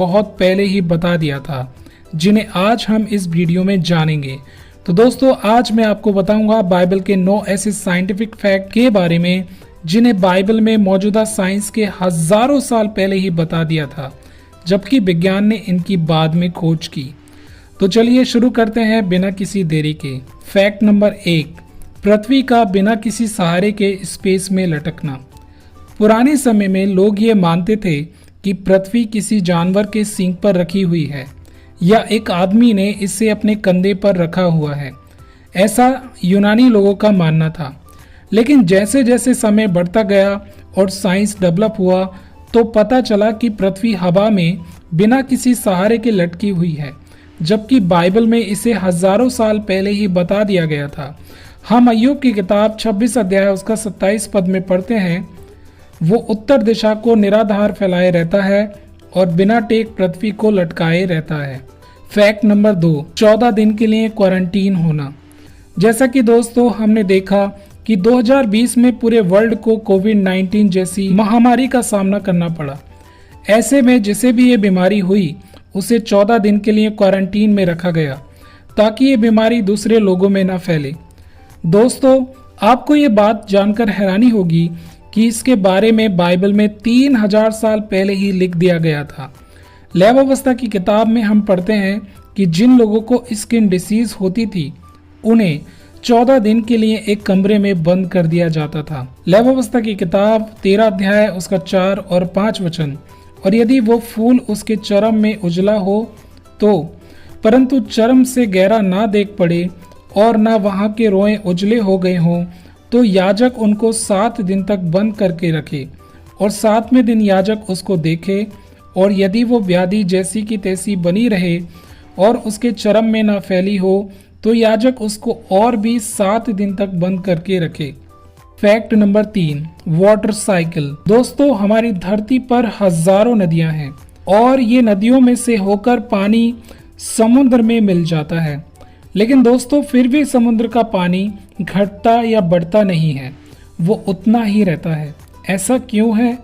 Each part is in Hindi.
बहुत पहले ही बता दिया था, जिन्हें आज हम इस वीडियो में जानेंगे। तो दोस्तों, आज मैं आपको बताऊंगा बाइबल के 9 ऐसे साइंटिफिक फैक्ट के बारे में जिन्हें बाइबल में मौजूदा साइंस के हजारों साल पहले ही बता दिया था, जबकि विज्ञान ने इनकी बाद में खोज की। तो चलिए शुरू करते हैं बिना किसी देरी के। फैक्ट नंबर 1, पृथ्वी का बिना किसी सहारे के स्पेस में लटकना। पुराने समय में लोग ये मानते थे कि पृथ्वी किसी जानवर के सींग पर रखी हुई है या एक आदमी ने इसे अपने कंधे पर रखा हुआ है। ऐसा यूनानी लोगों का मानना था। लेकिन जैसे जैसे समय बढ़ता गया और साइंस डेवलप हुआ तो पता चला कि पृथ्वी हवा में बिना किसी सहारे के लटकी हुई है, जबकि बाइबल में इसे हजारों साल पहले ही बता दिया गया था। हम अय्यूब की किताब 26 अध्याय उसका 27 पद में पढ़ते हैं, वो उत्तर दिशा को निराधार फैलाए रहता है और बिना टेक पृथ्वी को लटकाए रहता है। फैक्ट नंबर 2, 14 दिन के लिए क्वारंटीन होना। जैसा कि दोस्तों हमने देखा कि 2020 में पूरे वर्ल्ड को कोविड-19 जैसी महामारी का सामना करना पड़ा। ऐसे में जिसे भी ये बीमारी हुई उसे 14 दिन के लिए क्वारंटीन में रखा गया ताकि ये बीमारी दूसरे लोगों में ना फैले। दोस्तों, आपको ये बात जानकर हैरानी होगी कि इसके बारे में बाइबल में 3000 साल पहले ही लिख दिया गया था। लेवावस्था की किताब में हम पढ़ते हैं कि जिन लोगों को स्किन डिसीज होती थी उन्हें 14 दिन के लिए एक कमरे में बंद कर दिया जाता था। लेवावस्था की किताब 13 अध्याय उसका 4 और 5 वचन। और यदि वो फूल उसके चर्म में उजला हो तो, परंतु चर्म से गहरा ना देख पड़े और ना वहां के रोएं उजले हो गए हों, तो याजक उनको 7 दिन तक बंद करके रखे और 7वें दिन याजक उसको देखे, और यदि वो व्याधि जैसी की तैसी बनी रहे और उसके चर्म में ना फैली हो तो याजक उसको और भी 7 दिन तक बंद करके रखे। Fact number 3, water cycle. दोस्तों, हमारी धरती पर हजारों नदियां हैं और ये नदियों में से होकर पानी समुद्र में मिल जाता है। लेकिन दोस्तों, फिर भी समुद्र का पानी घटता या बढ़ता नहीं है, वो उतना ही रहता है। ऐसा क्यों है?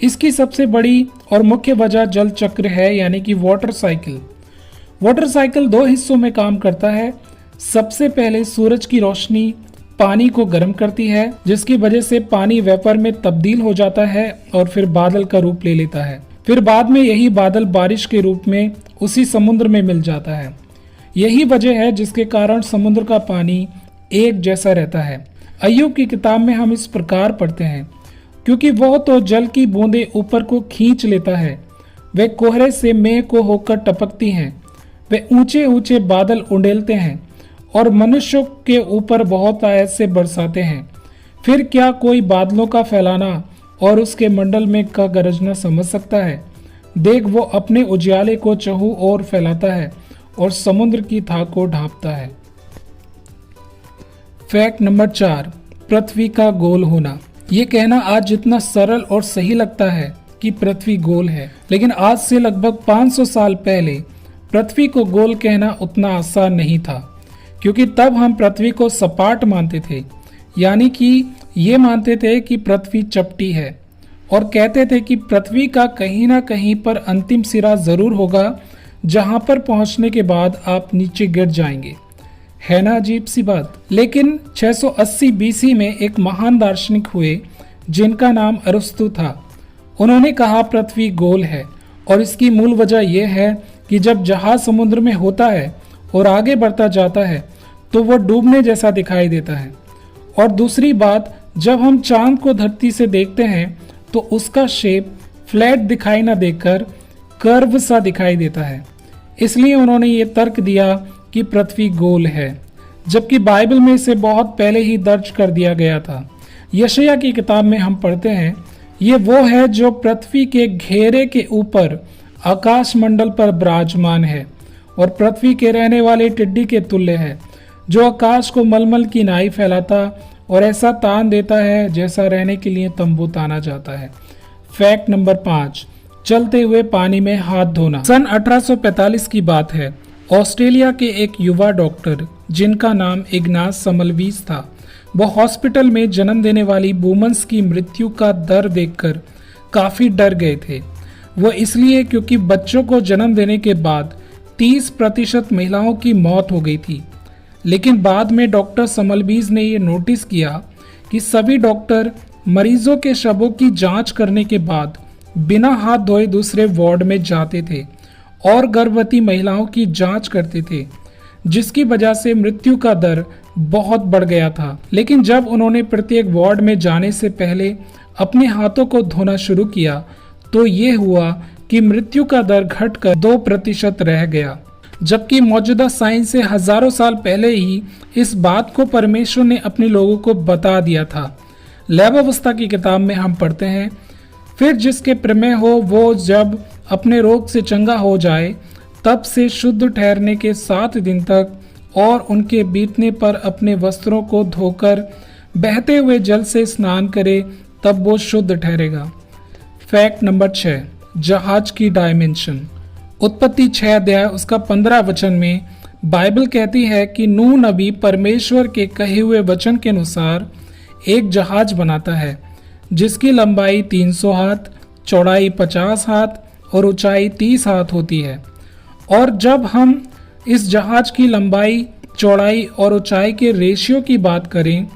इसकी सबसे बड़ी और मुख्य वजह जल चक्र है, यानी कि वाटर साइकिल। वाटर साइकिल 2 हिस्सों में काम करता है। सबसे पहले सूरज की रोशनी पानी को गर्म करती है, जिसकी वजह से पानी वेपर में तब्दील हो जाता है और फिर बादल का रूप ले लेता है। फिर बाद में यही बादल बारिश के रूप में उसी समुद्र में मिल जाता है। यही वजह है जिसके कारण समुद्र का पानी एक जैसा रहता है। अय्यूब की किताब में हम इस प्रकार पढ़ते हैं, क्योंकि वह तो जल की बूंदें ऊपर को खींच लेता है, वे कोहरे से मेघ को होकर टपकती हैं, वे ऊंचे ऊंचे बादल उंडेलते हैं और मनुष्यों के ऊपर बहुत आयत से बरसाते हैं। फिर क्या कोई बादलों का फैलाना और उसके मंडल में का गरजना समझ सकता है? देख, वो अपने उजियाले को चहु ओर फैलाता है और समुद्र की थाह को ढांपता है। फैक्ट नंबर 4, पृथ्वी का गोल होना। ये कहना आज जितना सरल और सही लगता है कि पृथ्वी गोल है, लेकिन आज से लगभग 500 साल पहले पृथ्वी को गोल कहना उतना आसान नहीं था, क्योंकि तब हम पृथ्वी को सपाट मानते थे, यानी कि ये मानते थे कि पृथ्वी चपटी है और कहते थे कि पृथ्वी का कहीं ना कहीं पर अंतिम सिरा जरूर होगा, जहां पर पहुंचने के बाद आप नीचे गिर जाएंगे। है ना अजीब सी बात? लेकिन 680 बीसी में एक महान दार्शनिक हुए जिनका नाम अरस्तु था। उन्होंने कहा पृथ्वी गोल है, और इसकी मूल वजह यह है कि जब जहाज समुद्र में होता है और आगे बढ़ता जाता है तो वह डूबने जैसा दिखाई देता है। और दूसरी बात, जब हम चांद को धरती से देखते हैं तो उसका शेप फ्लैट दिखाई ना देकर कर्व सा दिखाई देता है। इसलिए उन्होंने ये तर्क दिया कि पृथ्वी गोल है, जबकि बाइबल में इसे बहुत पहले ही दर्ज कर दिया गया था। यशायाह की किताब में हम पढ़ते हैं, ये वो है जो पृथ्वी के घेरे के ऊपर आकाश मंडल पर विराजमान है और पृथ्वी के रहने वाले टिड्डी के तुल्य है, जो आकाश को मलमल की नाई फैलाता और ऐसा तान देता है जैसा रहने के लिए तंबू ताना जाता है। फैक्ट नंबर 5, चलते हुए पानी में हाथ धोना। सन 1845 की बात है। ऑस्ट्रेलिया के एक युवा डॉक्टर जिनका नाम इग्नास समलवीस था, वो हॉस्पिटल में जन्म देने वाली वुमन्स की मृत्यु का दर देखकर काफी डर गए थे। वो इसलिए क्योंकि बच्चों को जन्म देने के बाद 30% महिलाओं की मौत हो गई थी। लेकिन बाद में डॉक्टर समलबीज ने ये नोटिस किया कि सभी डॉक्टर मरीजों के शवों की जांच करने के बाद बिना हाथ धोए दूसरे वार्ड में जाते थे और गर्भवती महिलाओं की जांच करते थे, जिसकी वजह से मृत्यु का दर बहुत बढ़ गया था। लेकिन जब उन्होंने प्रत्येक वार्ड में जाने से पहले अपने हाथों को धोना शुरू किया तो ये हुआ कि मृत्यु का दर घटकर 2% रह गया, जबकि मौजूदा साइंस से हजारों साल पहले ही इस बात को परमेश्वर ने अपने लोगों को बता दिया था। लैब अवस्था की किताब में हम पढ़ते हैं, फिर जिसके प्रमेह हो वो जब अपने रोग से चंगा हो जाए तब से शुद्ध ठहरने के 7 दिन तक और उनके बीतने पर अपने वस्त्रों को धोकर बहते हुए जल से स्नान करे, तब वो शुद्ध ठहरेगा। फैक्ट नंबर 6, जहाज की डायमेंशन। उत्पत्ति 6 अध्याय उसका 15 वचन में बाइबल कहती है कि नूह नबी परमेश्वर के कहे हुए वचन के अनुसार एक जहाज बनाता है जिसकी लंबाई 300 हाथ, चौड़ाई 50 हाथ और ऊंचाई 30 हाथ होती है। और जब हम इस जहाज की लंबाई, चौड़ाई और ऊंचाई के रेशियो की बात करें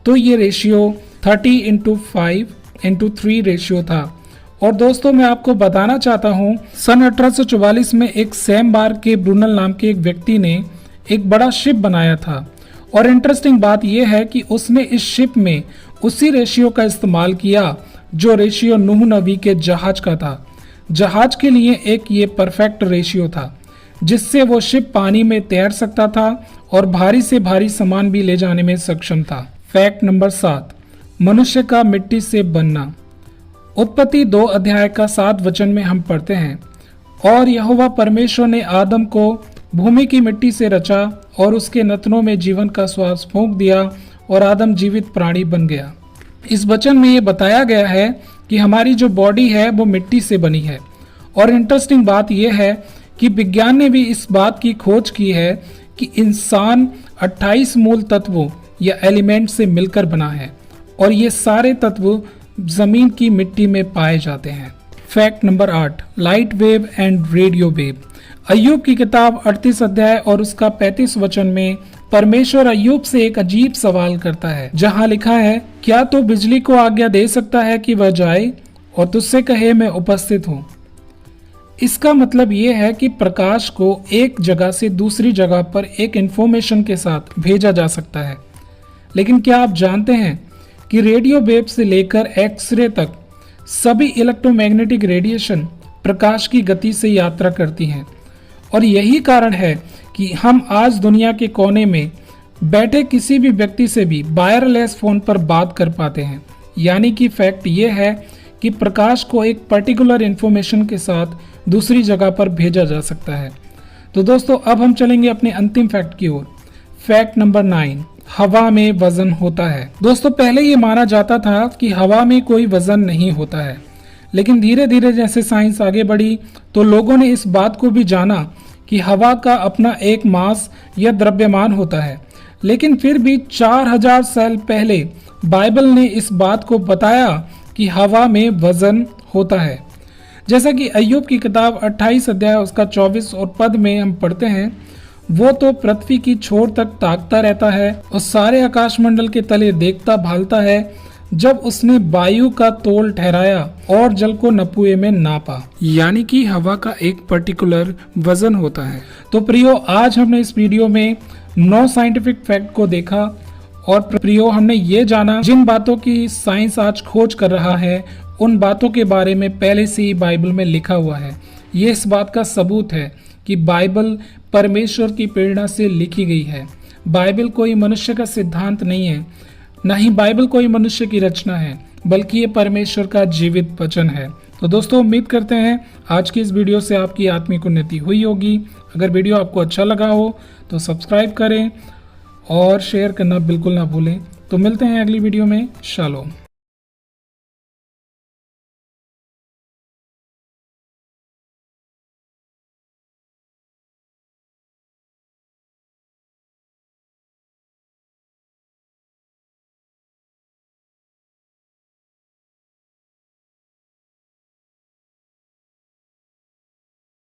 तो ये रेशियो 30:5:3 रेशियो था। और दोस्तों मैं आपको बताना चाहता हूँ, सन 1844 में एक सैम बार के ब्रूनल नाम के एक व्यक्ति ने एक बड़ा शिप बनाया था। और इंटरेस्टिंग बात यह है कि उसने इस शिप में उसी रेशियो का इस्तेमाल किया जो रेशियो नूह नबी के जहाज का था। जहाज के लिए एक ये परफेक्ट रेशियो था जिससे वो शिप पानी में तैर सकता था और भारी से भारी सामान भी ले जाने में सक्षम था। फैक्ट नंबर 7, मनुष्य का मिट्टी से बनना। उत्पत्ति 2 अध्याय का 7 वचन में हम पढ़ते हैं, और यहोवा परमेश्वर ने आदम को भूमि की मिट्टी से रचा और उसके नथनों में जीवन का श्वास फूंक दिया और आदम जीवित प्राणी बन गया। इस वचन में ये बताया गया है कि हमारी जो बॉडी है वो मिट्टी से बनी है। और इंटरेस्टिंग बात यह है कि विज्ञान ने भी इस बात की खोज की है कि इंसान 28 मूल तत्वों या एलिमेंट से मिलकर बना है और ये सारे तत्व जमीन की मिट्टी में पाए जाते हैं। Fact number 8, light wave and radio wave. Ayyub की किताब 38 अध्याय और उसका 35 वचन में परमेश्वर अय्यूब से एक अजीब सवाल करता है, जहां लिखा है, क्या तो बिजली को आज्ञा दे सकता है कि वह जाए और तुझसे कहे मैं उपस्थित हूं। इसका मतलब यह है कि प्रकाश को एक जगह से दूसरी जगह पर एक इंफॉर्मेशन के साथ भेजा जा सकता है। लेकिन क्या आप जानते हैं कि रेडियो वेव से लेकर एक्सरे तक सभी इलेक्ट्रोमैग्नेटिक रेडिएशन प्रकाश की गति से यात्रा करती हैं। और यही कारण है कि हम आज दुनिया के कोने में बैठे किसी भी व्यक्ति से भी वायरलेस फोन पर बात कर पाते हैं। यानी कि फैक्ट ये है कि प्रकाश को एक पर्टिकुलर इंफॉर्मेशन के साथ दूसरी जगह पर भेजा जा सकता है। तो दोस्तों अब हम चलेंगे अपने अंतिम फैक्ट की ओर। फैक्ट नंबर 9, हवा में वजन होता है। दोस्तों पहले ये माना जाता था कि हवा में कोई वजन नहीं होता है, लेकिन धीरे धीरे जैसे साइंस आगे बढ़ी तो लोगों ने इस बात को भी जाना कि हवा का अपना एक मास या द्रव्यमान होता है। लेकिन फिर भी 4000 साल पहले बाइबल ने इस बात को बताया कि हवा में वजन होता है। जैसा कि अय्यूब की किताब 28 अध्याय उसका 24 और पद में हम पढ़ते हैं, वो तो पृथ्वी की छोर तक ताकता रहता है और सारे आकाशमंडल के तले देखता भालता है, जब उसने वायु का तोल ठहराया और जल को नपुए में नापा। यानी कि हवा का एक पर्टिकुलर वजन होता है। तो प्रियो, आज हमने इस वीडियो में 9 साइंटिफिक फैक्ट को देखा और प्रियो हमने ये जाना जिन बातों की साइंस आज खोज कर रहा है उन बातों के बारे में पहले से ही बाइबल में लिखा हुआ है। ये इस बात का सबूत है कि बाइबल परमेश्वर की प्रेरणा से लिखी गई है। बाइबल कोई मनुष्य का सिद्धांत नहीं है, न ही बाइबल कोई मनुष्य की रचना है, बल्कि ये परमेश्वर का जीवित वचन है। तो दोस्तों उम्मीद करते हैं आज की इस वीडियो से आपकी आत्मिक उन्नति हुई होगी। अगर वीडियो आपको अच्छा लगा हो तो सब्सक्राइब करें और शेयर करना बिल्कुल ना भूलें। तो मिलते हैं अगली वीडियो में। शालोम।